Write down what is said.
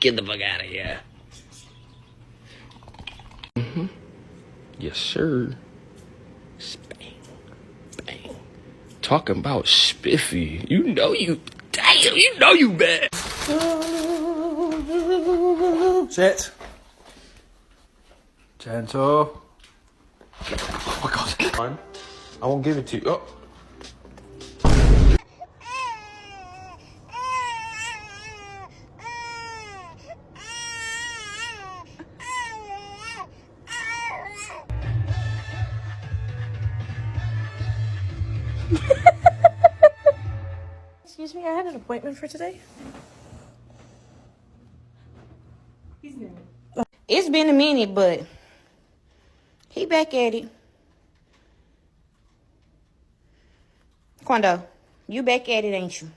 Get the fuck out of here. Yes, sir. Bang. Bang. Talking about spiffy. You know you bad. Sit. Gentle. Oh my god. I won't give it to you. Oh. Excuse me, I had an appointment for today. It's been a minute, but he back at it. Quando, you back at it, ain't you?